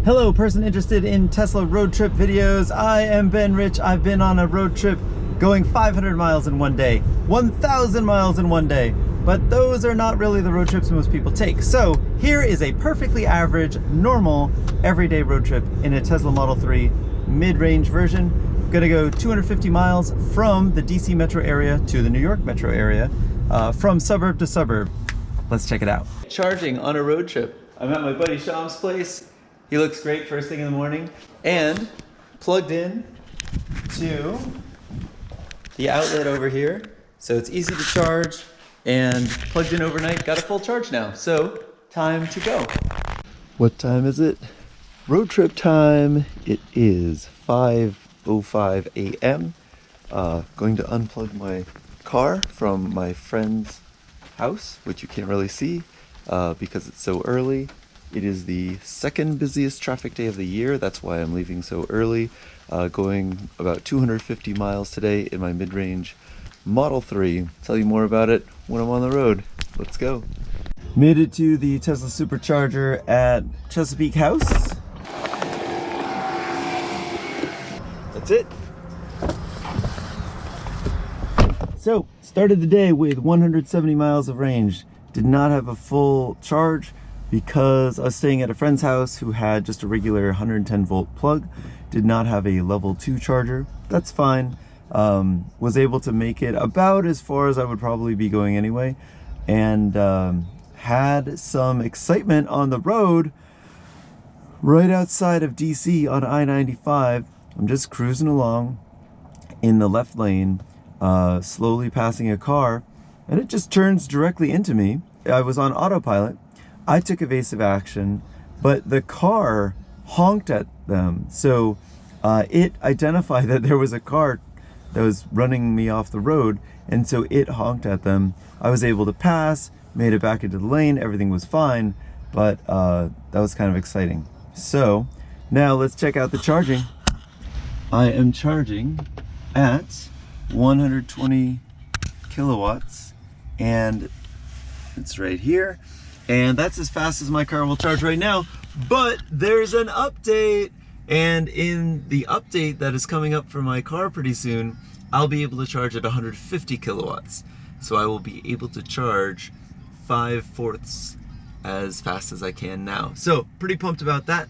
Hello, person interested in Tesla road trip videos. I am Ben Rich. I've been on a road trip going 500 miles in one day, 1,000 miles in one day, but those are not really the road trips most people take. So here is a perfectly average, normal, everyday road trip in a Tesla Model 3 mid-range version. I'm gonna go 250 miles from the DC metro area to the New York metro area, from suburb to suburb. Let's check it out. Charging on a road trip. I'm at my buddy Sham's place. He looks great first thing in the morning, and plugged in to the outlet over here. So it's easy to charge, and plugged in overnight, got a full charge now. So time to go. What time is it? Road trip time. It is 5:05 a.m. Going to unplug my car from my friend's house, which you can't really see because it's so early. It is the second busiest traffic day of the year. That's why I'm leaving so early. Going about 250 miles today in my mid-range Model 3. Tell you more about it when I'm on the road. Let's go. Made it to the Tesla Supercharger at Chesapeake House. That's it. So, started the day with 170 miles of range. Did not have a full charge because I was staying at a friend's house who had just a regular 110 volt plug, did not have a level 2 charger. That's fine. Was able to make it about as far as I would probably be going anyway, and had some excitement on the road right outside of DC on I-95. I'm just cruising along in the left lane, slowly passing a car, and it just turns directly into me. I was on autopilot. I took evasive action, but the car honked at them. So it identified that there was a car that was running me off the road, and so it honked at them. I was able to pass, made it back into the lane, everything was fine, but that was kind of exciting. So now let's check out the charging. I am charging at 120 kilowatts, and it's right here. And that's as fast as my car will charge right now, but there's an update. And in the update that is coming up for my car pretty soon, I'll be able to charge at 150 kilowatts. So I will be able to charge 5/4 as fast as I can now. So pretty pumped about that.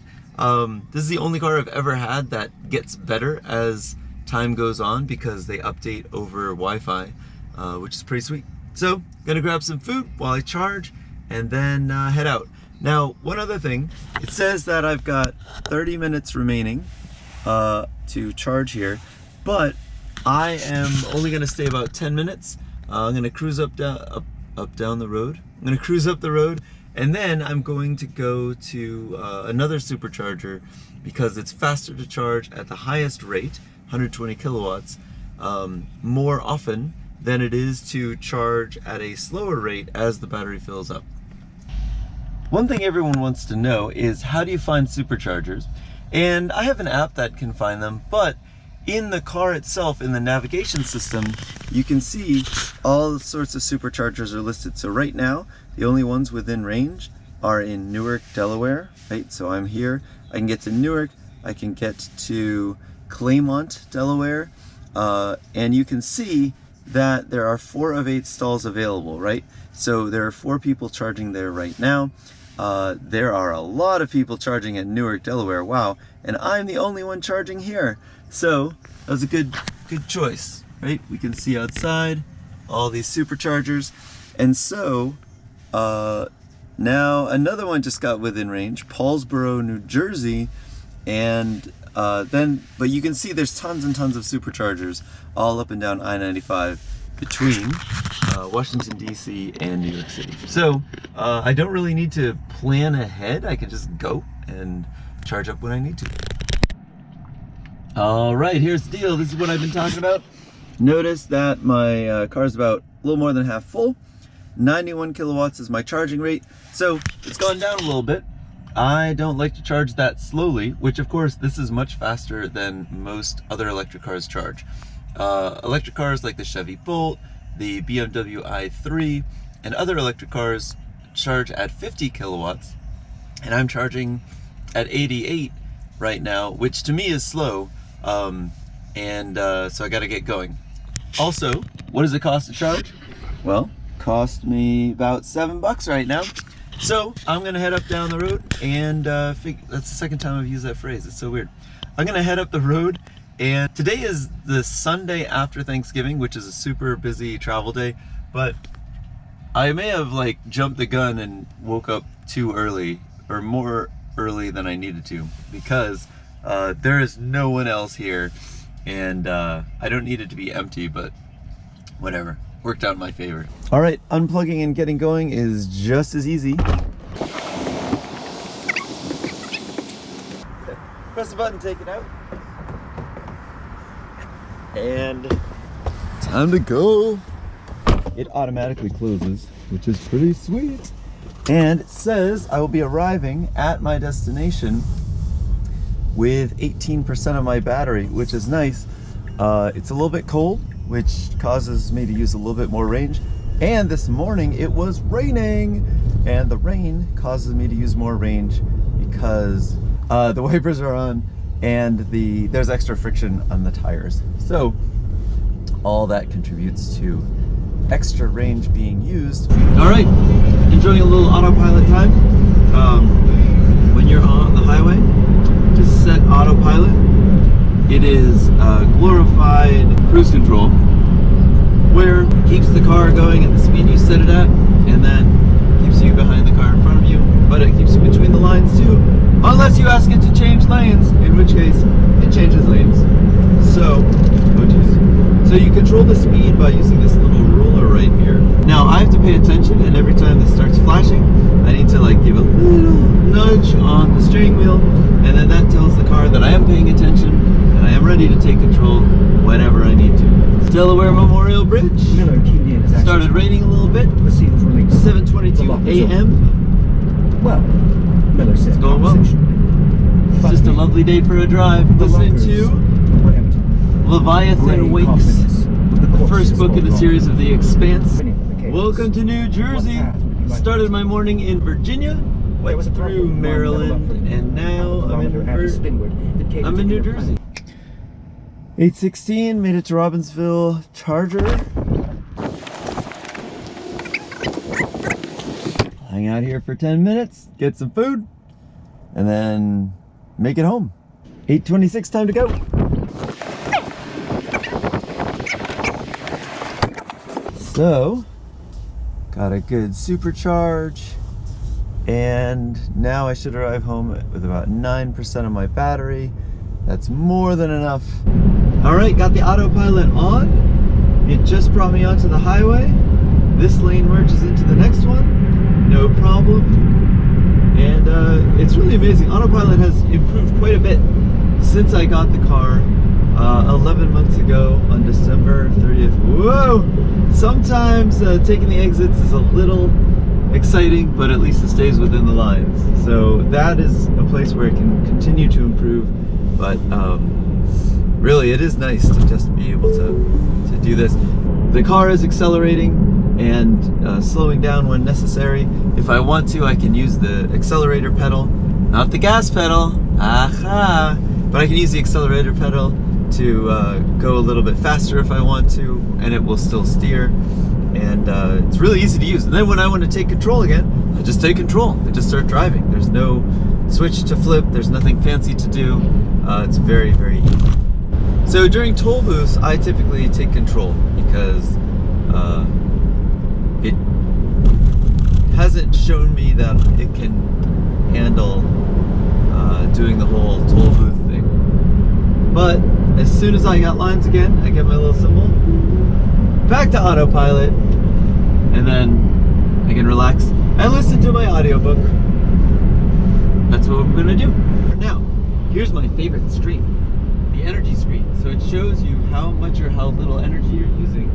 This is the only car I've ever had that gets better as time goes on because they update over Wi-Fi, which is pretty sweet. So gonna grab some food while I charge and then head out. Now, one other thing, it says that I've got 30 minutes remaining to charge here, but I am only gonna stay about 10 minutes. I'm gonna cruise up down the road. I'm gonna cruise up the road, and then I'm going to go to another supercharger because it's faster to charge at the highest rate, 120 kilowatts, more often than it is to charge at a slower rate as the battery fills up. One thing everyone wants to know is, how do you find superchargers? And I have an app that can find them, but in the car itself, in the navigation system, you can see all sorts of superchargers are listed. So right now, the only ones within range are in Newark, Delaware, right? So I'm here, I can get to Newark, I can get to Claymont, Delaware, and you can see that there are 4 of 8 stalls available, right? So there are 4 people charging there right now. There are a lot of people charging at Newark, Delaware, wow, and I'm the only one charging here. So that was a good choice, right? We can see outside all these superchargers. And so now another one just got within range, Paulsboro, New Jersey, and but you can see there's tons and tons of superchargers all up and down I-95 between Washington, D.C. and New York City. So I don't really need to plan ahead. I can just go and charge up when I need to. All right, here's the deal. This is what I've been talking about. Notice that my car is about a little more than half full. 91 kilowatts is my charging rate. So it's gone down a little bit. I don't like to charge that slowly, which of course this is much faster than most other electric cars charge. Electric cars like the Chevy Bolt, the BMW i3, and other electric cars charge at 50 kilowatts, and I'm charging at 88 right now, which to me is slow. So I gotta get going. Also, what does it cost to charge? Well, cost me about $7 right now. So I'm gonna head up down the road and that's the second time I've used that phrase. It's so weird. I'm gonna head up the road, and today is the Sunday after Thanksgiving, which is a super busy travel day, but I may have like jumped the gun and woke up too early, or more early than I needed to, because there is no one else here, and I don't need it to be empty, but whatever, worked out in my favor. All right, unplugging and getting going is just as easy. Press the button, take it out, and time to go. It automatically closes, which is pretty sweet. And it says I will be arriving at my destination with 18% of my battery, which is nice. It's a little bit cold, which causes me to use a little bit more range. And this morning it was raining, and the rain causes me to use more range because the wipers are on and there's extra friction on the tires. So all that contributes to extra range being used. All right, enjoying a little autopilot time. When you're on the highway, just set autopilot. It is glorified cruise control, where it keeps the car going at the speed you set it at, and then keeps you behind the car in front of you, but it keeps you between the lines too, unless you ask it to change lanes, in which case it changes lanes. So, so you control the speed by using this little ruler right here. Now I have to pay attention, and every time this starts flashing, I need to like give a little nudge on the steering wheel, and then that tells the car that I am paying attention and I am ready to take control whenever I need to. Delaware Memorial Bridge. Started raining a little bit. 7:22 a.m. Well, Miller said it's going well. It's just a lovely day for a drive. Listening to Leviathan Wakes, the first book in the series of The Expanse. Welcome to New Jersey. Started my morning in Virginia, went through Maryland, and now I'm in New Jersey. 8:16, made it to Robbinsville Charger. Hang out here for 10 minutes, get some food, and then make it home. 8:26, time to go. So, got a good supercharge, and now I should arrive home with about 9% of my battery. That's more than enough. All right, got the autopilot on. It just brought me onto the highway. This lane merges into the next one, no problem. And it's really amazing. Autopilot has improved quite a bit since I got the car 11 months ago on December 30th. Whoa! Sometimes taking the exits is a little exciting, but at least it stays within the lines. So that is a place where it can continue to improve. But really, it is nice to just be able to do this. The car is accelerating and slowing down when necessary. If I want to, I can use the accelerator pedal, not the gas pedal. Aha! But I can use the accelerator pedal to go a little bit faster if I want to, and it will still steer. And it's really easy to use. And then when I want to take control again, I just take control. I just start driving. There's no switch to flip. There's nothing fancy to do. It's very, very easy. So during toll booths, I typically take control because it hasn't shown me that it can handle doing the whole toll booth thing. But as soon as I got lines again, I get my little symbol, back to autopilot, and then I can relax and listen to my audiobook. That's what we're gonna do. Now, here's my favorite screen, the energy screen. So it shows you how much or how little energy you're using.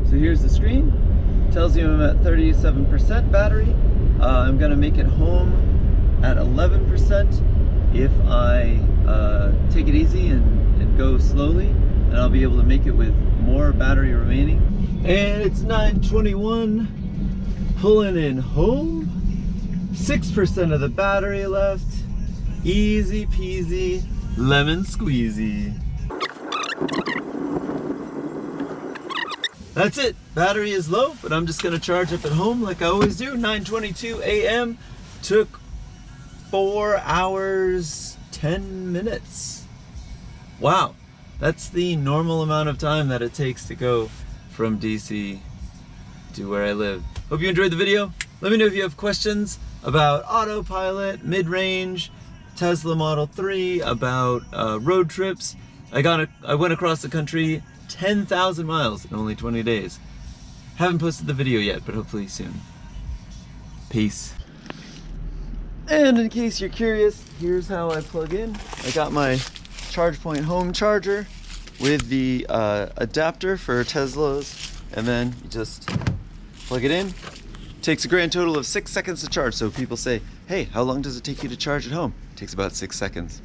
So here's the screen, tells you I'm at 37% battery. I'm gonna make it home at 11% if I take it easy and go slowly, and I'll be able to make it with more battery remaining. And it's 9:21, pulling in home, 6% of the battery left, Easy peasy, lemon squeezy. That's it. Battery is low, but I'm just gonna charge up at home like I always do. 9:22 a.m. Took 4 hours, 10 minutes. Wow, that's the normal amount of time that it takes to go from DC to where I live. Hope you enjoyed the video. Let me know if you have questions about Autopilot, mid-range, Tesla Model 3, about road trips. I went across the country 10,000 miles in only 20 days. Haven't posted the video yet, but hopefully soon. Peace. And in case you're curious, here's how I plug in. I got my ChargePoint home charger with the adapter for Teslas, and then you just plug it in. Takes a grand total of 6 seconds to charge. So people say, hey, how long does it take you to charge at home? It takes about 6 seconds.